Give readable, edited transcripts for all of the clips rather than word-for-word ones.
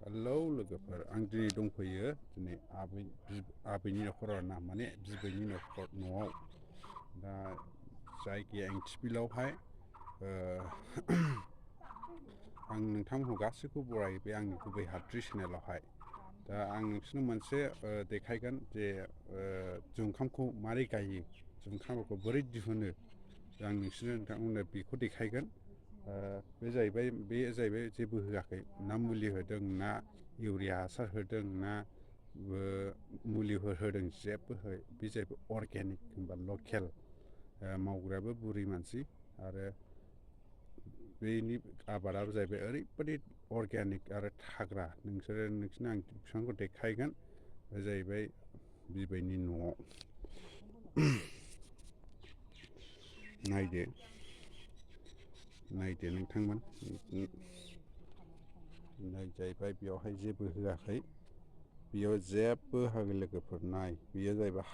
hello लोगोफोर आं दिनै दंफैयो दिनै आबैनि न'खराव ना माने बिबैनि न'आव दा जायगाया एंथिबिलावहाय आं नोंथांमोनखौ गासैखौबो बरायबाय आंनि गुबै हाद्रि चेनेलावहाय दा आं नोंसोरनो मोनसे देखायगोन जे जुंखामखौ मारै गायो जुंखामखौ बोरै दिहुनो आं नोंथांमोननो बेखौ देखायगोन बे जाहैबाय जेबो होआखै ना मुलि होदों ना इउरिया हासार होदों ना मुलिफोर होदों जेबो होआखै बे जाहैबाय अर्गेनिक होनबा लकेल मावग्रायाबो बुरि मानसि आरो बेनि आबादाबो जाहैबाय ओरैबायदि अर्गेनिक आरो थाग्रा नोंसोरनो आं बिफांखौ देखायगोन बे जाहैबाय बिबैनि न'आव नायदो नोंथांमोन जाहैबाय बेयावहाय जेबो होआखै बेयाव जेबो होआखै लोगोफोर नाय बेयो जाहैबाय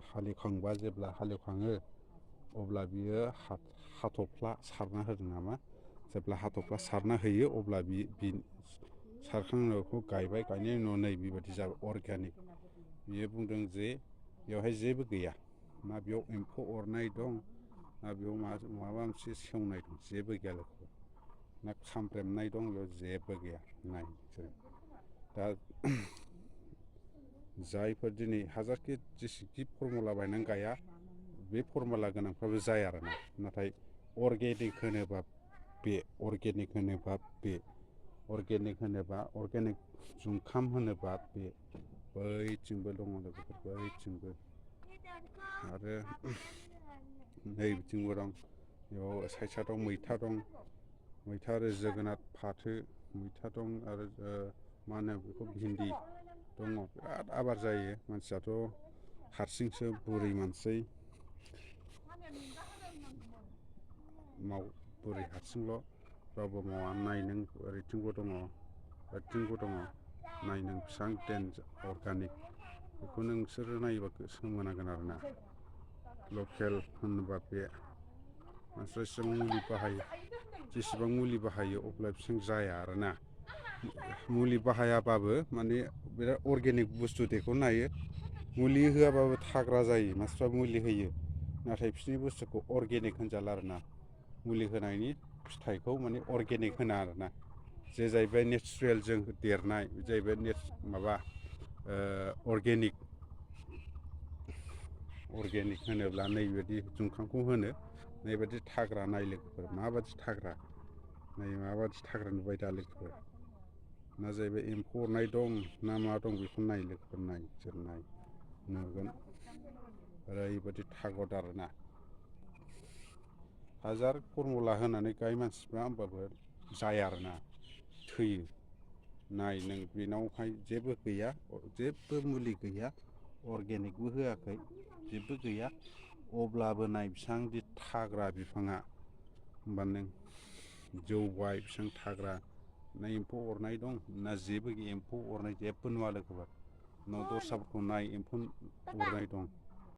हालेवखांबा जेब्ला हालेवखाङो अब्ला बियो हाथ'फ्ला सारना होदों नामा जेब्ला हाथ'फ्ला सारना होयो अब्ला सारखांनायनि उनाव बेखौ गायबाय गायनायनि उनाव नै बेबायदि जाबाय अर्गेनिक बियो बुंदों जे बेवहाय जेबो गैया ना बेयाव एम्फौ अरनाय दं ना बेयाव माबा मोनसे सेवनाय दं जेबो गैया लोगोफोर ना खामफ्रेमनाय दं बेयाव जेबो गैया नाय दा जायफोर दिनै हाजारखि जेसेखि फरमुला बायनानै गाया बे फरमुला गोनांफ्राबो जाया आरोना नाथाय अर्गेनिक होनोबा अर्गेनिक जुंखाम होनोबा बे बैथिंबो दङ लोगोफोर बैथिंबो आरो नै बिथिंबो दं बेयाव साइडआव मैथा दं मैथा आरो जोगोनार फाथो मैथा दं आरो मा होनो बेखौ भिन्दि दङ बिराद आबाद जायो मानसियाथ' हारसिंसो बुरै मानसि बुरै हारसिंल' रावबो मावा नाय नों ओरैथिंबो दङ नाय नों बेसेबां अर्गानिक बेखौ नोंसोरो नायोबा सोमोनांगोन आरोना लकेल होनोबा बे मानसिफ्रा जेसेबां मुलि बाहायो अब्ला बिसोर जाया आरोना मुलि बाहायाबाबो माने बिराद अर्गेनिक बुस्थु बेखौ नायो मुलि होआबाबो थाग्रा जायो मानसिफ्रा मुलि होयो नाथाय बिसोरनि बुस्थुखौ अर्गेनिक होनजाला आरोना मुलि होनायनि फिथाइखौ माने अर्गेनिक होना आरोना जे जाहैबाय नेचारेलजों देरनाय बे जाहैबाय माबा अर्गेनिक होनोब्ला नैबायदि जुंखामखौ होनो नैबायदि थाग्रा नाय लोगोफोर माबायदि थाग्रा नुबाय दा लोगोफोर ना जाहैबाय एम्फौ अरनाय दं ना मा दं बेखौ नाय लोगोफोर नाय नुगोन ओरैबायदि थागद आरोना हाजार फरमुला होनानै गाय मानसिफ्रा होमबाबो जाया आरोना थैयो नाय नों बेनावहाय जेबो गैया जेबो मुलि गैया अर्गेनिकबो होआखै जेबो गैया अब्लाबो नाय बेसेबांदि थाग्रा बिफाङा होमबा नों जौबाय बेसेबां थाग्रा ना एम्फौ अरनाय दं ना जेबो एम्फौ अरनाय जेबो नुवा लोगोफोर न' दस्राफोरखौ नाय एम्फौ अरनाय दं